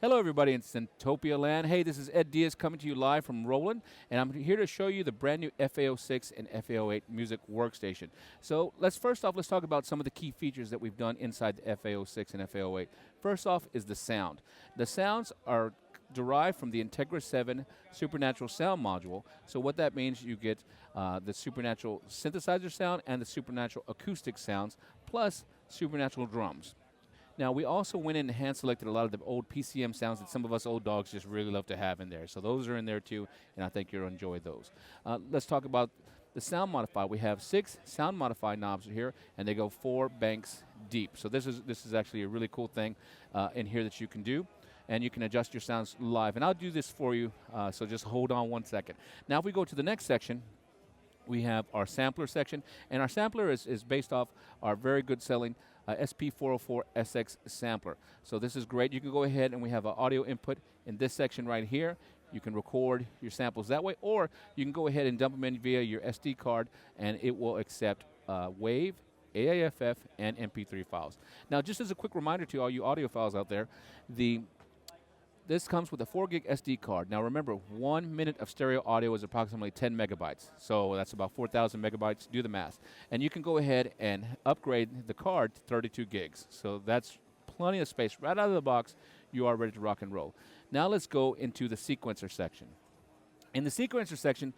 Hello, everybody in Centopia land. Hey, this is Ed Diaz coming to you live from Roland, and I'm here to show you the brand new FA-06 and FA-08 music workstation. So let's talk about some of the key features that we've done inside the FA-06 and FA-08. First off is the sound. The sounds are derived from the Integra 7 Supernatural Sound Module. So what that means, you get the Supernatural synthesizer sound and the Supernatural acoustic sounds, plus Supernatural drums. Now, we also went in and hand-selected a lot of the old PCM sounds that some of us old dogs just really love to have in there. So those are in there, too, and I think you'll enjoy those. Let's talk about the sound modifier. We have 6 sound modify knobs here, and they go 4 banks deep. So this is actually a really cool thing in here that you can do, and you can adjust your sounds live. And I'll do this for you, so just hold on one second. Now, if we go to the next section, we have our sampler section, and our sampler is based off our very good selling SP404SX sampler. So this is great. You can go ahead and we have an audio input in this section right here. You can record your samples that way, or you can go ahead and dump them in via your SD card, and it will accept WAV, AAFF, and MP3 files. Now, just as a quick reminder to all you audiophiles out there, this comes with a 4 gig SD card. Now remember, 1 minute of stereo audio is approximately 10 megabytes. So that's about 4,000 megabytes. Do the math. And you can go ahead and upgrade the card to 32 gigs. So that's plenty of space. Right out of the box, you are ready to rock and roll. Now let's go into the sequencer section. In the sequencer section,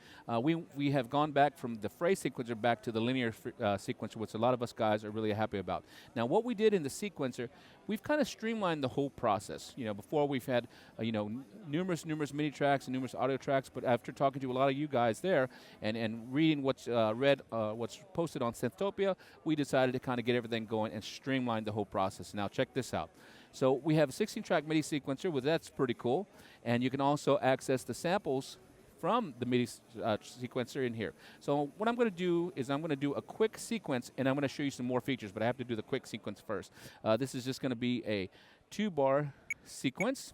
we have gone back from the phrase sequencer back to the linear sequencer, which a lot of us guys are really happy about. Now, what we did in the sequencer, we've kind of streamlined the whole process. You know, before we've had, numerous MIDI tracks and numerous audio tracks, but after talking to a lot of you guys there and reading what's what's posted on Synthopia, we decided to kind of get everything going and streamline the whole process. Now, check this out. So we have a 16-track MIDI sequencer, well, that's pretty cool, and you can also access the samples from the MIDI sequencer in here. So what I'm going to do is I'm going to do a quick sequence, and I'm going to show you some more features, but I have to do the quick sequence first. This is just going to be a 2-bar sequence.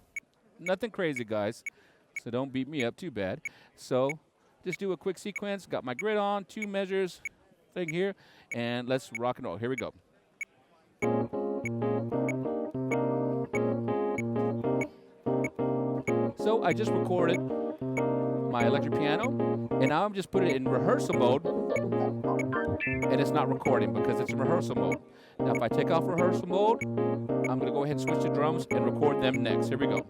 Nothing crazy, guys, so don't beat me up too bad. So just do a quick sequence. Got my grid on, 2 measures thing here, and let's rock and roll. Here we go. So I just recorded my electric piano, and now I'm just putting it in rehearsal mode, and it's not recording because it's in rehearsal mode. Now if I take off rehearsal mode, I'm going to go ahead and switch to drums and record them next. Here we go.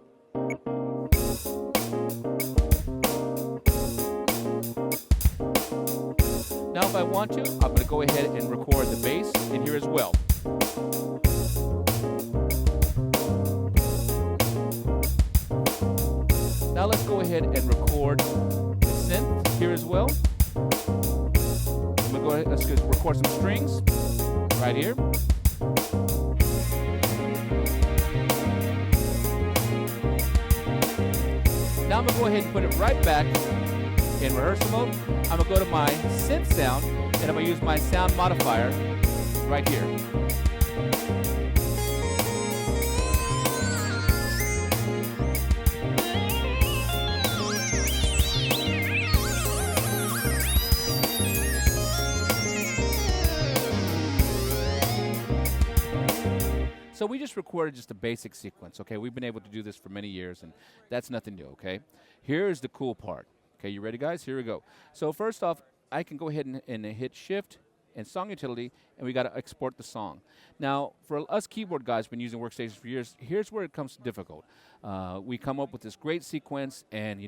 Now if I want to, I'm going to go ahead and record the bass in here as well. Now let's go ahead and record the synth here as well. I'm gonna go ahead, let's record some strings right here. Now I'm gonna go ahead and put it right back in rehearsal mode. I'm gonna go to my synth sound, and I'm gonna use my sound modifier right here. So we just recorded just a basic sequence, okay? We've been able to do this for many years, and that's nothing new, okay? Here's the cool part. Okay, you ready, guys? Here we go. So first off, I can go ahead and hit Shift and Song Utility, and we got to export the song. Now, for us keyboard guys, been using workstations for years, here's where it comes difficult. We come up with this great sequence, and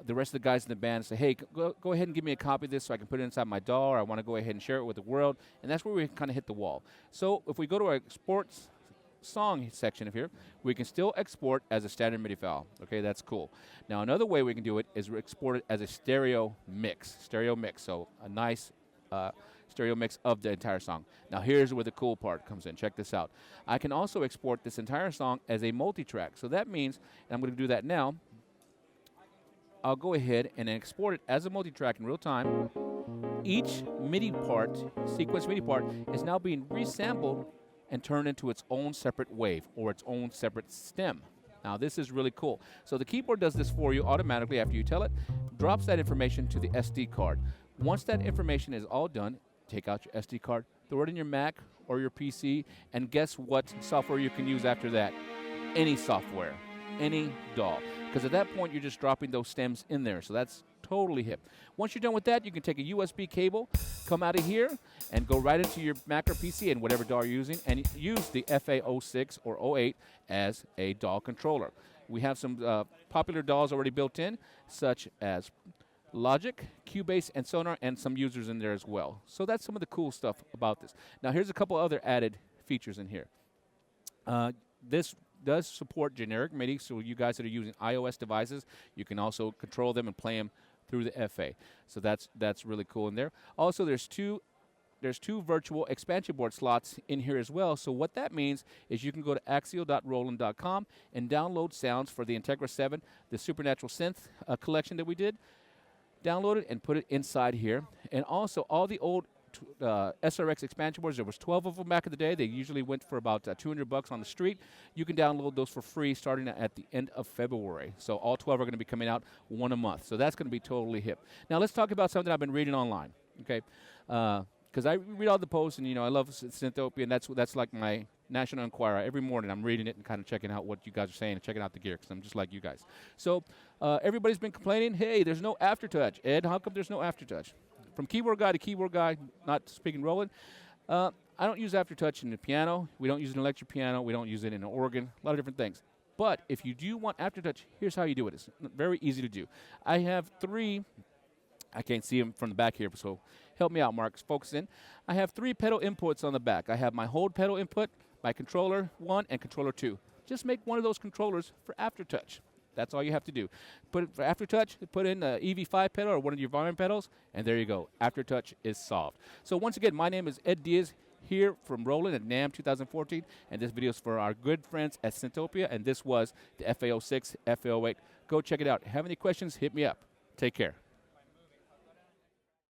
the rest of the guys in the band say, hey, go ahead and give me a copy of this so I can put it inside my DAW, or I want to go ahead and share it with the world, and that's where we kind of hit the wall. So if we go to our export song section of here, we can still export as a standard MIDI file. Okay, that's cool. Now another way we can do it is we export it as a stereo mix. So a nice stereo mix of the entire song. Now here's where the cool part comes in. Check this out. I can also export this entire song as a multitrack. So that means, and I'm going to do that now, I'll go ahead and export it as a multitrack in real time. Each MIDI part, sequence MIDI part, is now being resampled and turned into its own separate wave or its own separate stem. Now this is really cool. So the keyboard does this for you automatically after you tell it, drops that information to the SD card. Once that information is all done, take out your SD card, throw it in your Mac or your PC, and guess what software you can use after that? Any software. any DAW, because at that point you're just dropping those stems in there. So that's totally hip. Once you're done with that, you can take a USB cable, come out of here, and go right into your Mac or PC and whatever DAW you're using, and use the FA-06 or 08 as a DAW controller. We have some popular DAWs already built in, such as Logic, Cubase, and Sonar, and some users in there as well. So that's some of the cool stuff about this. Now here's a couple other added features in here. This does support generic MIDI, so you guys that are using iOS devices, you can also control them and play them through the FA. So that's really cool in there. Also, there's two virtual expansion board slots in here as well. So what that means is you can go to axial.roland.com and download sounds for the Integra 7, the Supernatural Synth collection that we did. Download it and put it inside here. And also all the old SRX expansion boards, there was 12 of them back in the day. They usually went for about $200 on the street. You can download those for free starting at the end of February. So all 12 are going to be coming out one a month. So that's going to be totally hip. Now let's talk about something I've been reading online, okay? Because I read all the posts, and I love Synthopia, and that's like my National Enquirer. Every morning I'm reading it and kind of checking out what you guys are saying and checking out the gear, because I'm just like you guys. So everybody's been complaining, hey, there's no aftertouch. Ed, how come there's no aftertouch? From keyboard guy to keyboard guy, not speaking Roland, I don't use aftertouch in the piano. We don't use it in electric piano. We don't use it in an organ, a lot of different things. But if you do want aftertouch, here's how you do it. It's very easy to do. I have three. I can't see them from the back here, so help me out, Mark. Focus in. I have 3 pedal inputs on the back. I have my hold pedal input, my controller 1, and controller 2. Just make one of those controllers for aftertouch. That's all you have to do. Put it for aftertouch, put in the EV5 pedal or one of your volume pedals, and there you go. Aftertouch is solved. So once again, my name is Ed Diaz here from Roland at NAMM 2014, and this video is for our good friends at Synthopia, and this was the FA-06, FA-08. Go check it out. Have any questions, hit me up. Take care.